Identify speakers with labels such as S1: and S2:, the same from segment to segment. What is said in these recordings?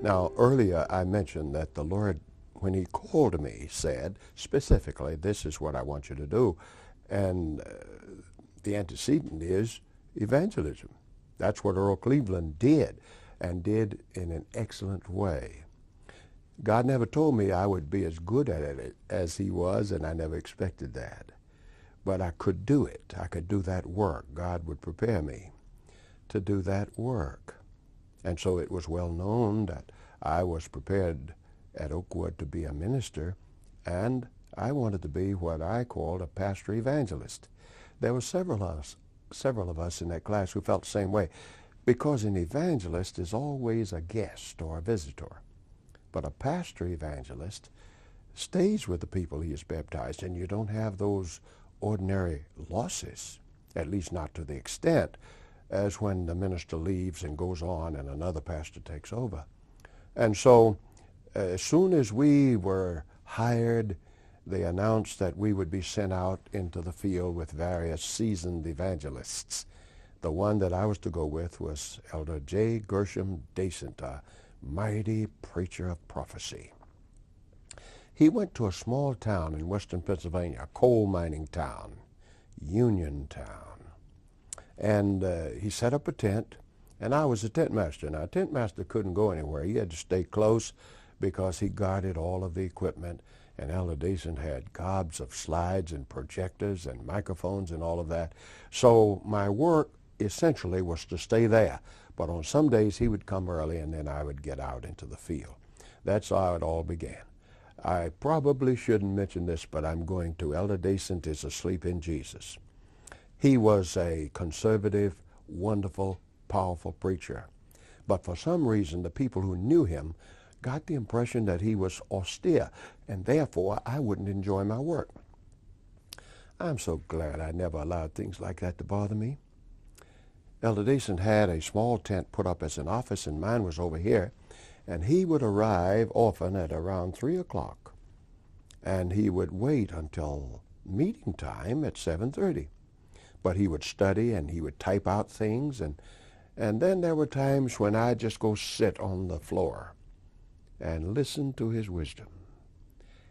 S1: Now, earlier I mentioned that the Lord, when He called me, said specifically, this is what I want you to do. And the antecedent is evangelism. That's what Earl Cleveland did, and did in an excellent way. God never told me I would be as good at it as he was, and I never expected that. But I could do it. I could do that work. God would prepare me to do that work. And so it was well known that I was prepared at Oakwood to be a minister, and I wanted to be what I called a pastor evangelist. There were several of us in that class who felt the same way, because an evangelist is always a guest or a visitor. But a pastor evangelist stays with the people he has baptized, and you don't have those ordinary losses, at least not to the extent as when the minister leaves and goes on and another pastor takes over. And so as soon as we were hired, they announced that we would be sent out into the field with various seasoned evangelists. The one that I was to go with was Elder J. Gershom Dasent, a mighty preacher of prophecy. He went to a small town in western Pennsylvania, a coal mining town, Uniontown. And he set up a tent, and I was a tent master. Now, a tent master couldn't go anywhere. He had to stay close because he guarded all of the equipment, and Elder Dasent had gobs of slides and projectors and microphones and all of that. So my work essentially was to stay there. But on some days he would come early, and then I would get out into the field. That's how it all began. I probably shouldn't mention this, but I'm going to. Elder Dasent is asleep in Jesus. He was a conservative, wonderful, powerful preacher. But for some reason, the people who knew him got the impression that he was austere, and therefore I wouldn't enjoy my work. I'm so glad I never allowed things like that to bother me. Elder Dasent had a small tent put up as an office, and mine was over here, and he would arrive often at around 3 o'clock, and he would wait until meeting time at 7:30. But he would study, and he would type out things, and then there were times when I'd just go sit on the floor and listen to his wisdom.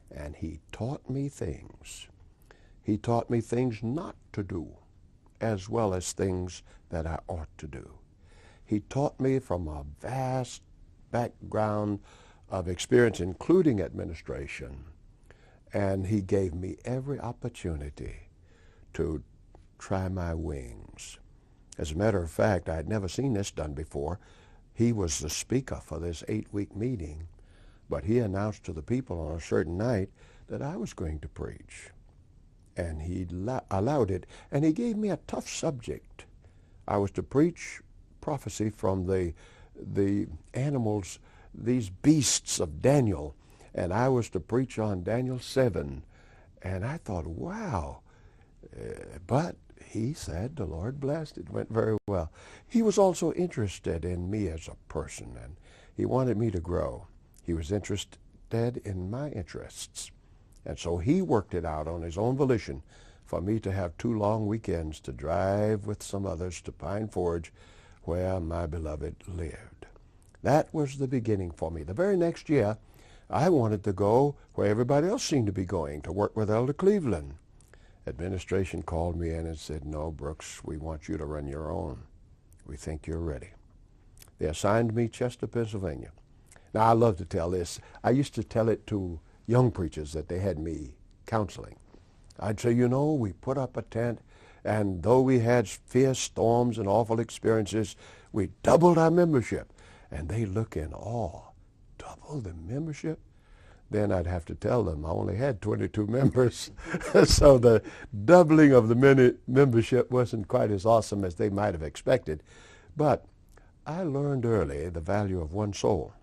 S1: And he taught me things. He taught me things not to do, as well as things that I ought to do. He taught me from a vast background of experience, including administration, and he gave me every opportunity to try my wings. As a matter of fact, I had never seen this done before. He was the speaker for this 8-week meeting, but he announced to the people on a certain night that I was going to preach. And he allowed it, and he gave me a tough subject. I was to preach prophecy from the animals, these beasts of Daniel, and I was to preach on Daniel 7. And I thought, wow. But he said the Lord blessed. It went very well. He was also interested in me as a person, and he wanted me to grow. He was interested in my interests. And so he worked it out on his own volition for me to have 2 long weekends to drive with some others to Pine Forge, where my beloved lived. That was the beginning for me. The very next year, I wanted to go where everybody else seemed to be going, to work with Elder Cleveland. Administration called me in and said, "No, Brooks, we want you to run your own. We think you're ready." They assigned me Chester, Pennsylvania. Now, I love to tell this. I used to tell it to young preachers that they had me counseling. I'd say, you know, we put up a tent, and though we had fierce storms and awful experiences, we doubled our membership. And they look in awe. Double the membership? Then I'd have to tell them I only had 22 members. So the doubling of the membership wasn't quite as awesome as they might have expected. But I learned early the value of one soul.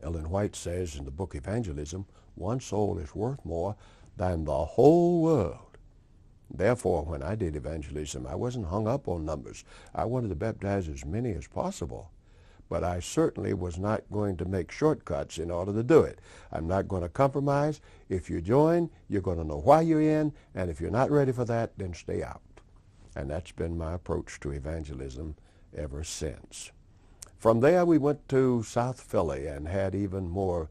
S1: Ellen White says in the book Evangelism, one soul is worth more than the whole world. Therefore, when I did evangelism, I wasn't hung up on numbers. I wanted to baptize as many as possible. But I certainly was not going to make shortcuts in order to do it. I'm not going to compromise. If you join, you're going to know why you're in, and if you're not ready for that, then stay out. And that's been my approach to evangelism ever since. From there we went to South Philly and had even more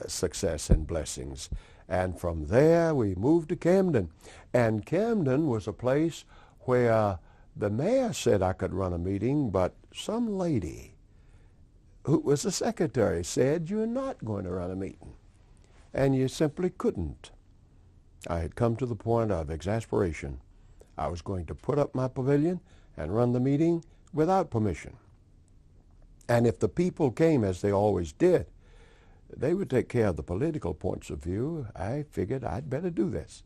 S1: success and blessings. And from there we moved to Camden. And Camden was a place where the mayor said I could run a meeting, but some lady who was the secretary said, "You're not going to run a meeting." And you simply couldn't. I had come to the point of exasperation. I was going to put up my pavilion and run the meeting without permission. And if the people came, as they always did, they would take care of the political points of view. I figured I'd better do this.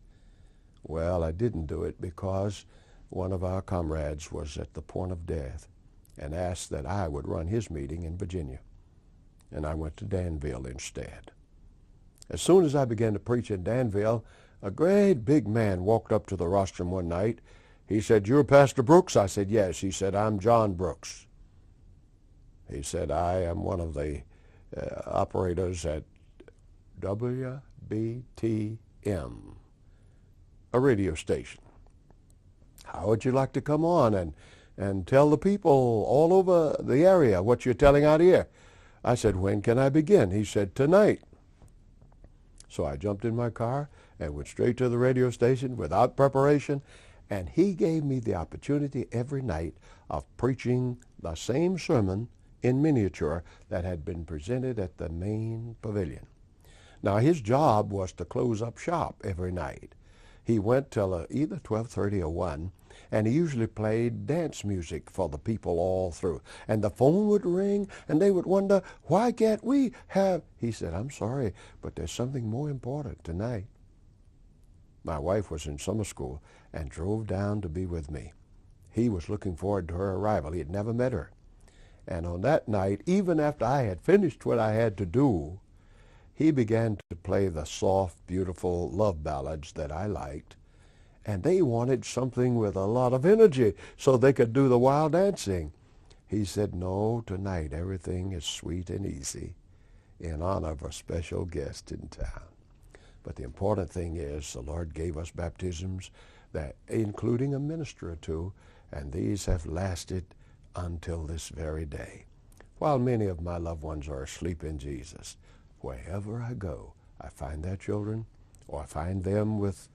S1: Well, I didn't do it because one of our comrades was at the point of death and asked that I would run his meeting in Virginia. And I went to Danville instead. As soon as I began to preach in Danville, a great big man walked up to the rostrum one night. He said, "You're Pastor Brooks?" I said, "Yes." He said, "I'm John Brooks." He said, "I am one of the operators at WBTM, a radio station. How would you like to come on and tell the people all over the area what you're telling out here?" I said, "When can I begin?" He said, "Tonight." So I jumped in my car and went straight to the radio station without preparation, and he gave me the opportunity every night of preaching the same sermon in miniature that had been presented at the main pavilion. Now his job was to close up shop every night. He went till either 12:30 or 1, and he usually played dance music for the people all through. And the phone would ring, and they would wonder, "Why can't we have..." He said, "I'm sorry, but there's something more important tonight." My wife was in summer school and drove down to be with me. He was looking forward to her arrival. He had never met her. And on that night, even after I had finished what I had to do, he began to play the soft, beautiful love ballads that I liked. And they wanted something with a lot of energy so they could do the wild dancing. He said, "No, tonight everything is sweet and easy in honor of a special guest in town." But the important thing is the Lord gave us baptisms, that including a minister or two, and these have lasted until this very day. While many of my loved ones are asleep in Jesus, wherever I go, I find their children, or I find them with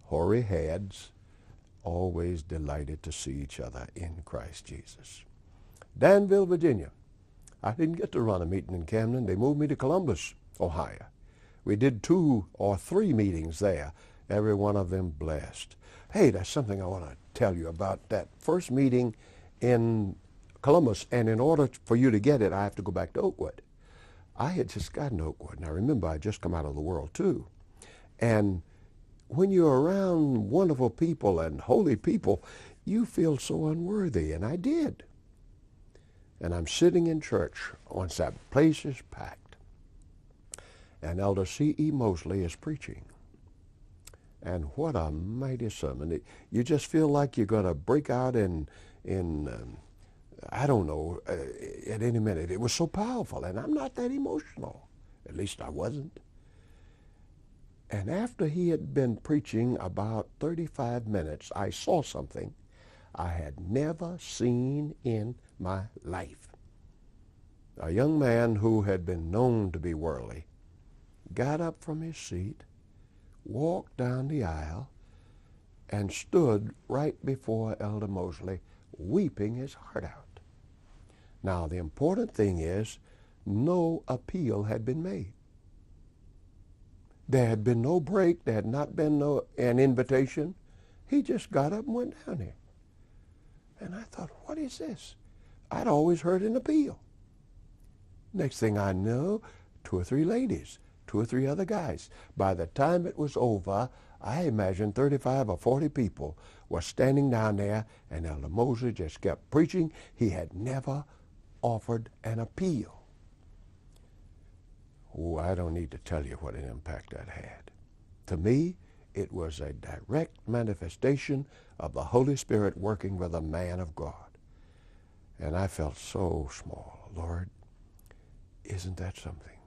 S1: hoary heads, always delighted to see each other in Christ Jesus. Danville, Virginia. I didn't get to run a meeting in Camden. They moved me to Columbus, Ohio. We did 2 or 3 meetings there, every one of them blessed. Hey, that's something I want to tell you about that first meeting in Columbus, and in order for you to get it, I have to go back to Oakwood. I had just gotten Oakwood, and I remember I had just come out of the world too. And when you're around wonderful people and holy people, you feel so unworthy, and I did. And I'm sitting in church once that place is packed, and Elder C.E. Mosley is preaching. And what a mighty sermon. You just feel like you're going to break out in I don't know, at any minute. It was so powerful, and I'm not that emotional. At least I wasn't. And after he had been preaching about 35 minutes, I saw something I had never seen in my life. A young man who had been known to be worldly got up from his seat, walked down the aisle, and stood right before Elder Mosley, weeping his heart out. Now, the important thing is, no appeal had been made. There had been no break. There had not been an invitation. He just got up and went down there. And I thought, what is this? I'd always heard an appeal. Next thing I knew, 2 or 3 ladies, 2 or 3 other guys. By the time it was over, I imagine 35 or 40 people were standing down there, and Elder Mosley just kept preaching. He had never offered an appeal. Oh, I don't need to tell you what an impact that had. To me, it was a direct manifestation of the Holy Spirit working with a man of God. And I felt so small. Lord, isn't that something?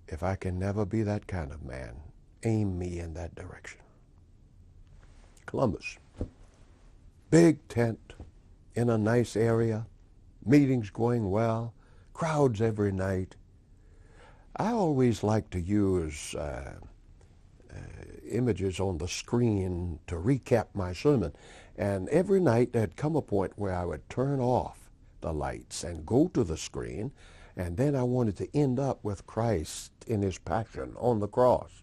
S1: If I can never be that kind of man, aim me in that direction. Columbus. Big tent in a nice area. meetings going well, crowds every night. I always like to use images on the screen to recap my sermon. And every night there'd come a point where I would turn off the lights and go to the screen, and then I wanted to end up with Christ in his passion on the cross.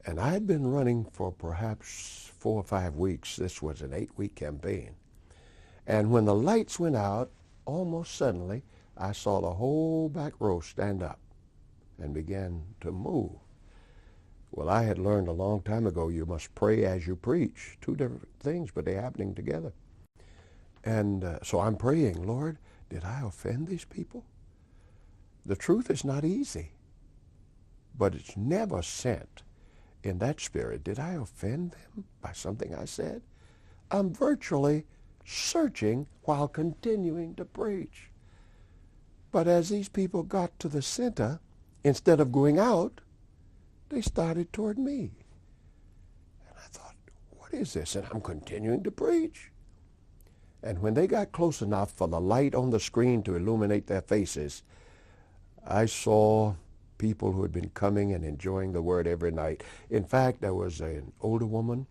S1: And I'd been running for perhaps 4 or 5 weeks. This was an 8-week campaign. And when the lights went out, almost suddenly, I saw the whole back row stand up and began to move. Well, I had learned a long time ago you must pray as you preach. 2 different things, but they're happening together. And so I'm praying, Lord, did I offend these people? The truth is not easy, but it's never sent in that spirit. Did I offend them by something I said? I'm virtually searching while continuing to preach. But as these people got to the center, instead of going out, they started toward me. And I thought, what is this? And I'm continuing to preach. And when they got close enough for the light on the screen to illuminate their faces, I saw people who had been coming and enjoying the word every night. In fact, there was an older woman,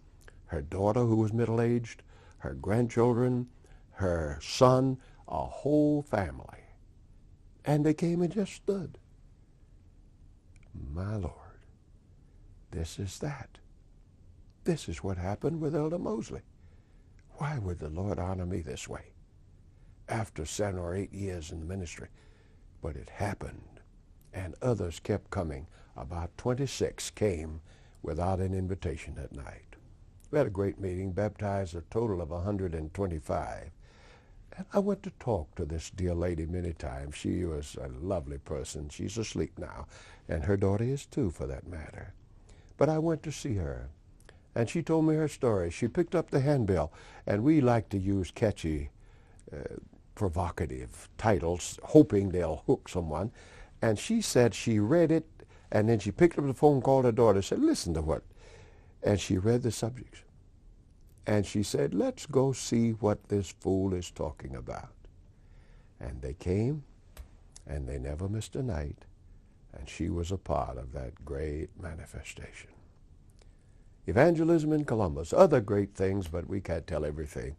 S1: her daughter who was middle-aged, her grandchildren, her son, a whole family. And they came and just stood. My Lord, this is that. This is what happened with Elder Mosley. Why would the Lord honor me this way after 7 or 8 years in the ministry? But it happened, and others kept coming. About 26 came without an invitation that night. We had a great meeting, baptized a total of 125. And I went to talk to this dear lady many times. She was a lovely person. She's asleep now, and her daughter is too, for that matter. But I went to see her, and she told me her story. She picked up the handbill, and we like to use catchy, provocative titles, hoping they'll hook someone. And she said she read it, and then she picked up the phone, called her daughter, said, listen to what. And she read the subjects. And she said, let's go see what this fool is talking about. And they came, and they never missed a night, and she was a part of that great manifestation. Evangelism in Columbus, other great things, but we can't tell everything.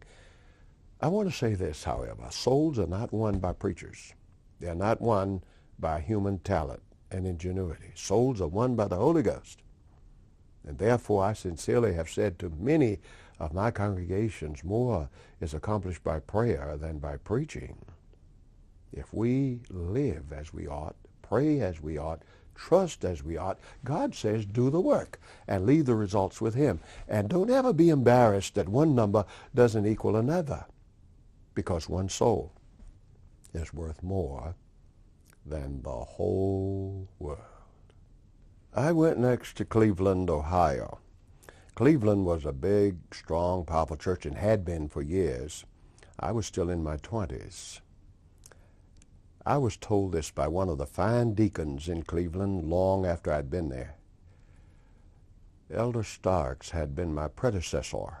S1: I want to say this, however. Souls are not won by preachers. They're not won by human talent and ingenuity. Souls are won by the Holy Ghost. And therefore, I sincerely have said to many of my congregations, more is accomplished by prayer than by preaching. If we live as we ought, pray as we ought, trust as we ought, God says do the work and leave the results with him. And don't ever be embarrassed that one number doesn't equal another, because one soul is worth more than the whole world. I went next to Cleveland, Ohio. Cleveland was a big, strong, powerful church and had been for years. I was still in my 20s. I was told this by one of the fine deacons in Cleveland long after I'd been there. Elder Starks had been my predecessor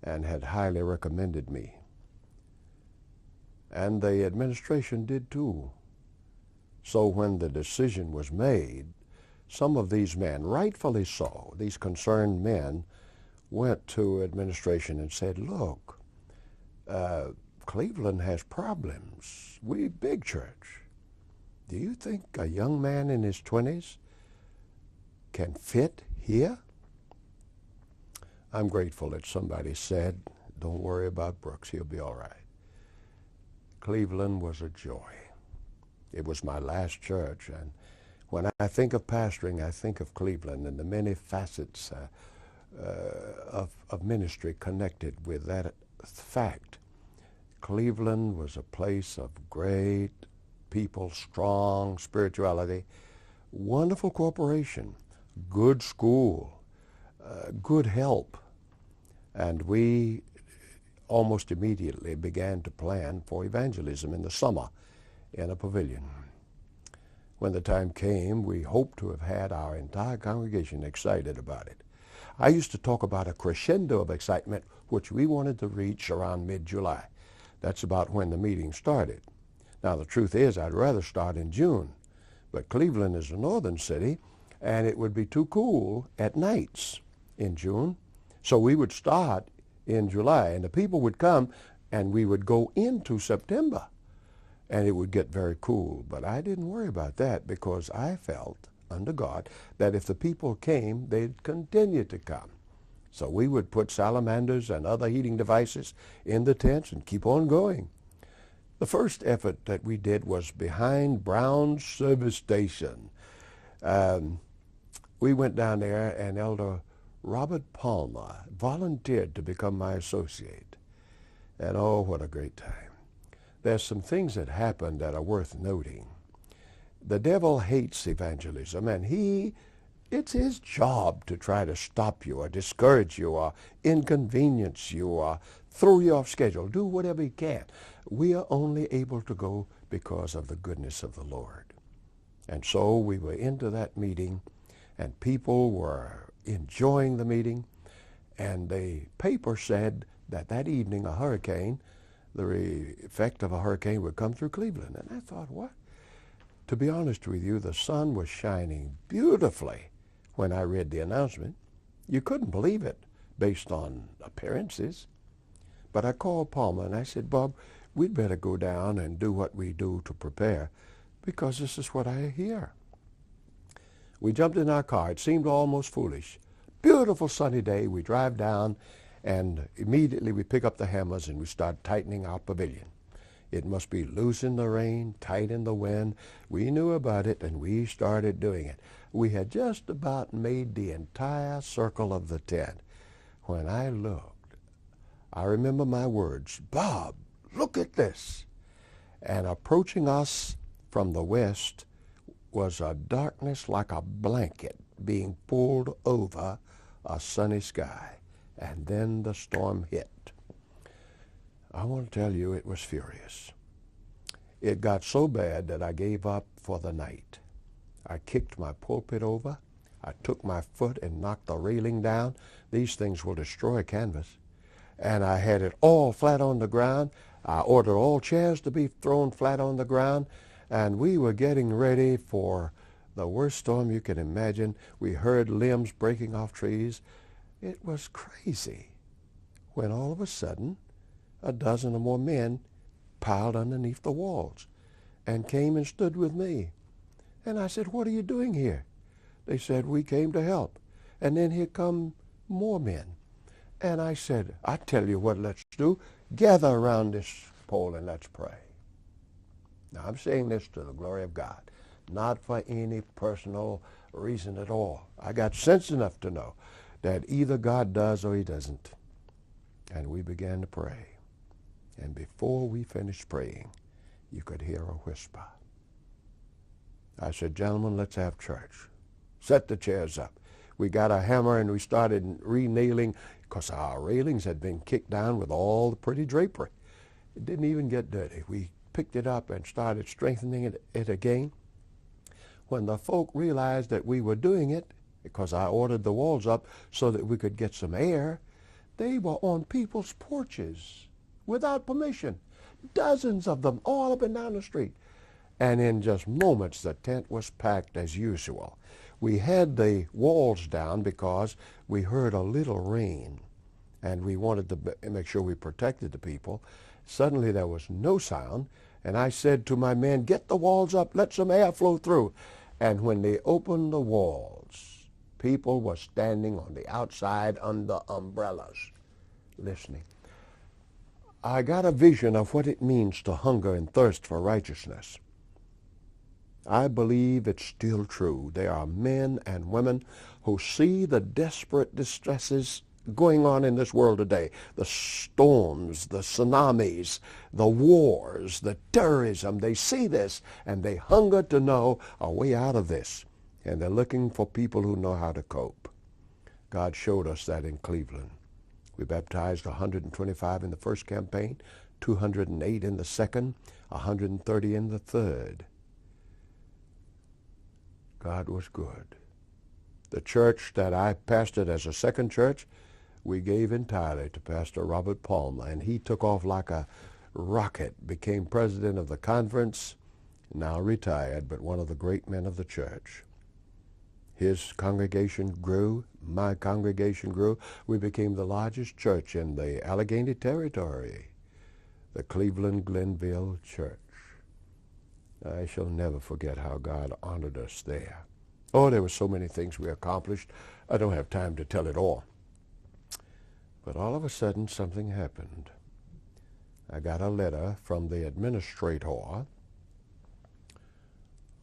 S1: and had highly recommended me. And the administration did too. So when the decision was made, some of these men, rightfully so, these concerned men, went to administration and said, look, Cleveland has problems. We big church. Do you think a young man in his 20s can fit here? I'm grateful that somebody said, don't worry about Brooks, he'll be all right. Cleveland was a joy. It was my last church, and when I think of pastoring, I think of Cleveland and the many facets of ministry connected with that fact. Cleveland was a place of great people, strong spirituality, wonderful cooperation, good school, good help. And we almost immediately began to plan for evangelism in the summer in a pavilion. When the time came, we hoped to have had our entire congregation excited about it. I used to talk about a crescendo of excitement which we wanted to reach around mid-July. That's about when the meeting started. Now, the truth is, I'd rather start in June, but Cleveland is a northern city, and it would be too cool at nights in June. So we would start in July, and the people would come, and we would go into September, and it would get very cool. But I didn't worry about that because I felt, under God, that if the people came, they'd continue to come. So we would put salamanders and other heating devices in the tents and keep on going. The first effort that we did was behind Brown's Service Station. We went down there, and Elder Robert Palmer volunteered to become my associate. And oh, what a great time. There's some things that happened that are worth noting. The devil hates evangelism, and it's his job to try to stop you or discourage you or inconvenience you or throw you off schedule. Do whatever he can. We are only able to go because of the goodness of the Lord. And so we were into that meeting, and people were enjoying the meeting, and the paper said that that evening a hurricane, the effect of a hurricane would come through Cleveland. And I thought, what? To be honest with you, the sun was shining beautifully when I read the announcement. You couldn't believe it based on appearances. But I called Palmer and I said, Bob, we'd better go down and do what we do to prepare, because this is what I hear. We jumped in our car. It seemed almost foolish. Beautiful sunny day. We drive down, and immediately we pick up the hammers and we start tightening our pavilion. It must be loose in the rain, tight in the wind. We knew about it, and we started doing it. We had just about made the entire circle of the tent. When I looked, I remember my words, Bob, look at this. And approaching us from the west was a darkness like a blanket being pulled over a sunny sky. And then the storm hit. I want to tell you, it was furious. It got so bad that I gave up for the night. I kicked my pulpit over. I took my foot and knocked the railing down. These things will destroy canvas. And I had it all flat on the ground. I ordered all chairs to be thrown flat on the ground. And we were getting ready for the worst storm you can imagine. We heard limbs breaking off trees. It was crazy. When all of a sudden, a dozen or more men piled underneath the walls and came and stood with me. And I said, what are you doing here? They said, we came to help. And then here come more men. And I said, I tell you what let's do. Gather around this pole and let's pray. Now I'm saying this to the glory of God, not for any personal reason at all. I got sense enough to know that either God does or he doesn't. And we began to pray. And before we finished praying, you could hear a whisper. I said, gentlemen, let's have church. Set the chairs up. We got a hammer and we started re-nailing, because our railings had been kicked down with all the pretty drapery. It didn't even get dirty. We picked it up and started strengthening it again. When the folk realized that we were doing it, because I ordered the walls up so that we could get some air, they were on people's porches without permission. Dozens of them all up and down the street. And in just moments, the tent was packed as usual. We had the walls down because we heard a little rain, and we wanted to make sure we protected the people. Suddenly there was no sound, and I said to my men, get the walls up, let some air flow through. And when they opened the walls, people were standing on the outside under umbrellas, listening. I got a vision of what it means to hunger and thirst for righteousness. I believe it's still true. There are men and women who see the desperate distresses going on in this world today, the storms, the tsunamis, the wars, the terrorism. They see this and they hunger to know a way out of this. And they're looking for people who know how to cope. God showed us that in Cleveland. We baptized 125 in the first campaign, 208 in the second, 130 in the third. God was good. The church that I pastored as a second church, we gave entirely to Pastor Robert Palmer, and he took off like a rocket, became president of the conference, now retired, but one of the great men of the church. His congregation grew, my congregation grew. We became the largest church in the Allegheny Territory, the Cleveland Glenville Church. I shall never forget how God honored us there. Oh, there were so many things we accomplished. I don't have time to tell it all. But all of a sudden, something happened. I got a letter from the administrator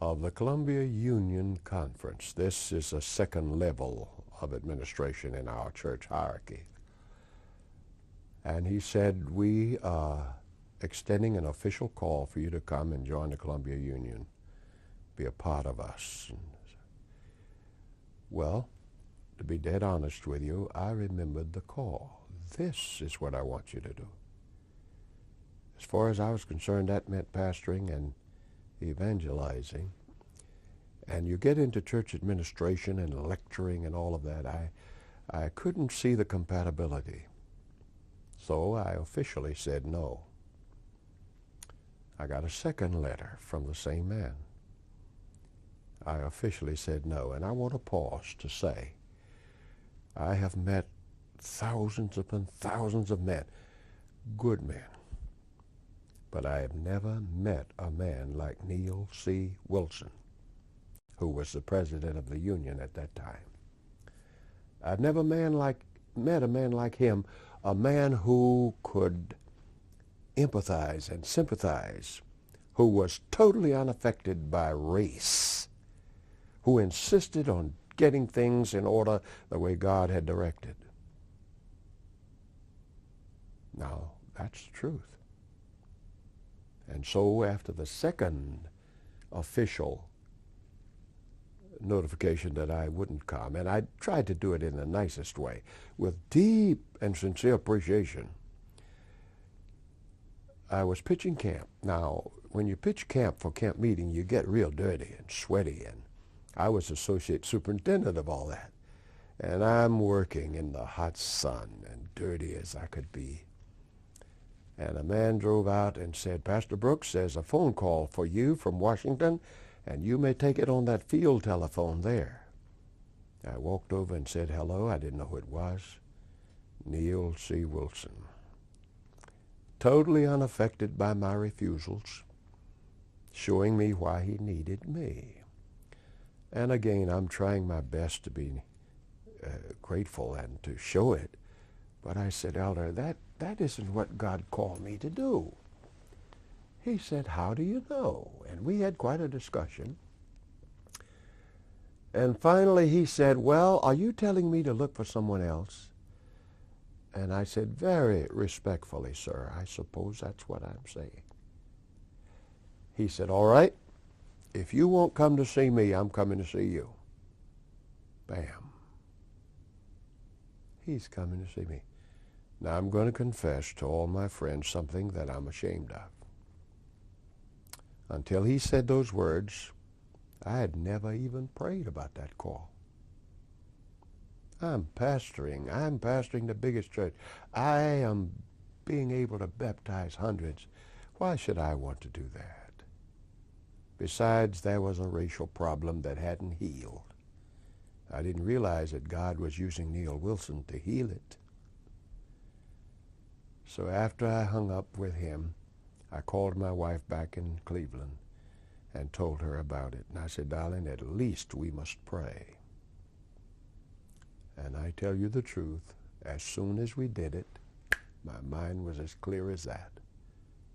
S1: of the Columbia Union Conference. This is a second level of administration in our church hierarchy. And he said, we are extending an official call for you to come and join the Columbia Union, be a part of us. Well, to be dead honest with you, I remembered the call. This is what I want you to do. As far as I was concerned, that meant pastoring and evangelizing. And you get into church administration and lecturing and all of that. I couldn't see the compatibility. So I officially said no. I got a second letter from the same man. I officially said no. And I want to pause to say, I have met thousands upon thousands of men, good men. But I have never met a man like Neil C. Wilson, who was the president of the union at that time. I've never met a man like him, a man who could empathize and sympathize, who was totally unaffected by race, who insisted on getting things in order the way God had directed. Now, that's the truth. And so after the second official notification that I wouldn't come, and I tried to do it in the nicest way, with deep and sincere appreciation, I was pitching camp. Now, when you pitch camp for camp meeting, you get real dirty and sweaty, and I was associate superintendent of all that. And I'm working in the hot sun and dirty as I could be. And a man drove out and said, Pastor Brooks, there's a phone call for you from Washington, and you may take it on that field telephone there. I walked over and said hello. I didn't know who it was. Neil C. Wilson. Totally unaffected by my refusals, showing me why he needed me. And again, I'm trying my best to be grateful and to show it. But I said, Elder, that isn't what God called me to do. He said, how do you know? And we had quite a discussion. And finally he said, well, are you telling me to look for someone else? And I said, very respectfully, sir, I suppose that's what I'm saying. He said, all right, if you won't come to see me, I'm coming to see you. Bam. He's coming to see me. Now I'm going to confess to all my friends something that I'm ashamed of. Until he said those words, I had never even prayed about that call. I'm pastoring the biggest church. I am being able to baptize hundreds. Why should I want to do that? Besides, there was a racial problem that hadn't healed. I didn't realize that God was using Neil Wilson to heal it. So after I hung up with him, I called my wife back in Cleveland and told her about it. And I said, darling, at least we must pray. And I tell you the truth, as soon as we did it, my mind was as clear as that.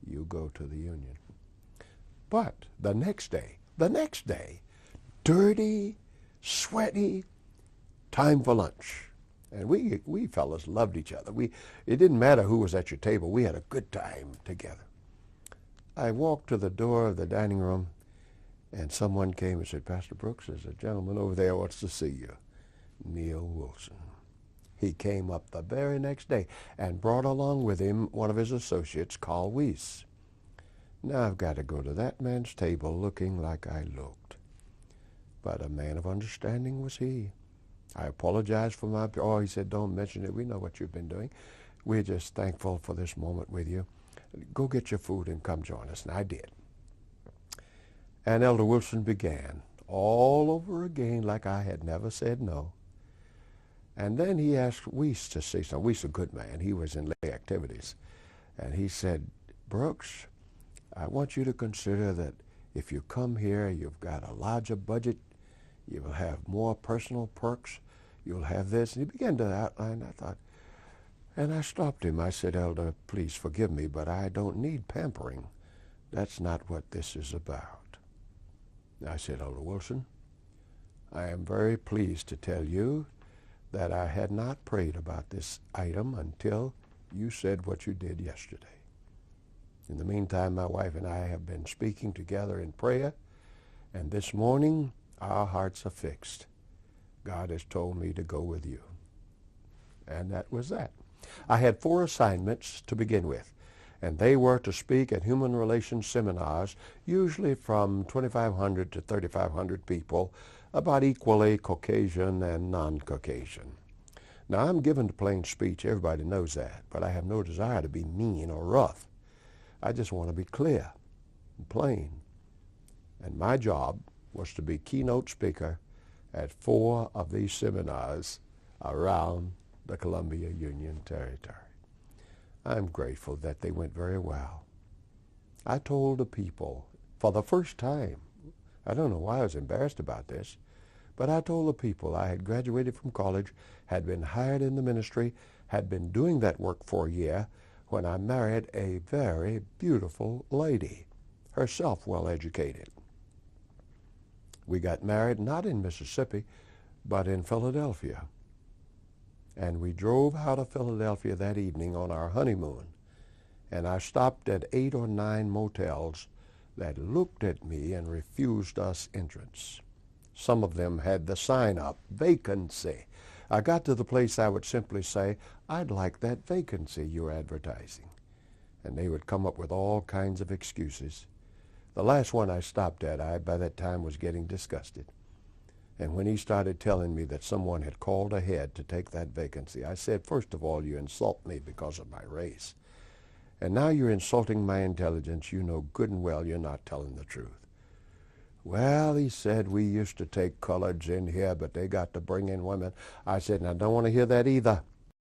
S1: You go to the union. But the next day, dirty, sweaty, time for lunch. And we fellas loved each other. It didn't matter who was at your table. We had a good time together. I walked to the door of the dining room, and someone came and said, Pastor Brooks, there's a gentleman over there who wants to see you. Neil Wilson. He came up the very next day and brought along with him one of his associates, Carl Weiss. Now I've got to go to that man's table looking like I looked. But a man of understanding was he. I apologized for he said, don't mention it. We know what you've been doing. We're just thankful for this moment with you. Go get your food and come join us. And I did. And Elder Wilson began all over again like I had never said no. And then he asked Weiss to say something. Weiss, a good man. He was in lay activities. And he said, Brooks, I want you to consider that if you come here, you've got a larger budget. You will have more personal perks. You'll have this. And he began to outline. I thought, and I stopped him. I said, Elder, please forgive me, but I don't need pampering. That's not what this is about. I said, Elder Wilson, I am very pleased to tell you that I had not prayed about this item until you said what you did yesterday. In the meantime, my wife and I have been speaking together in prayer, and this morning our hearts are fixed. God has told me to go with you. And that was that. I had 4 assignments to begin with, and they were to speak at human relations seminars, usually from 2,500 to 3,500 people, about equally Caucasian and non-Caucasian. Now, I'm given to plain speech. Everybody knows that, but I have no desire to be mean or rough. I just want to be clear and plain. And my job was to be keynote speaker at 4 of these seminars around the Columbia Union Territory. I'm grateful that they went very well. I told the people for the first time, I don't know why I was embarrassed about this, but I told the people I had graduated from college, had been hired in the ministry, had been doing that work for a year when I married a very beautiful lady, herself well educated. We got married not in Mississippi, but in Philadelphia. And we drove out of Philadelphia that evening on our honeymoon. And I stopped at 8 or 9 motels that looked at me and refused us entrance. Some of them had the sign up, vacancy. I got to the place I would simply say, I'd like that vacancy you're advertising. And they would come up with all kinds of excuses. The last one I stopped at, I by that time was getting disgusted. And when he started telling me that someone had called ahead to take that vacancy, I said, first of all, you insult me because of my race. And now you're insulting my intelligence. You know good and well you're not telling the truth. Well, he said, we used to take coloreds in here, but they got to bring in women. I said, and I don't want to hear that either.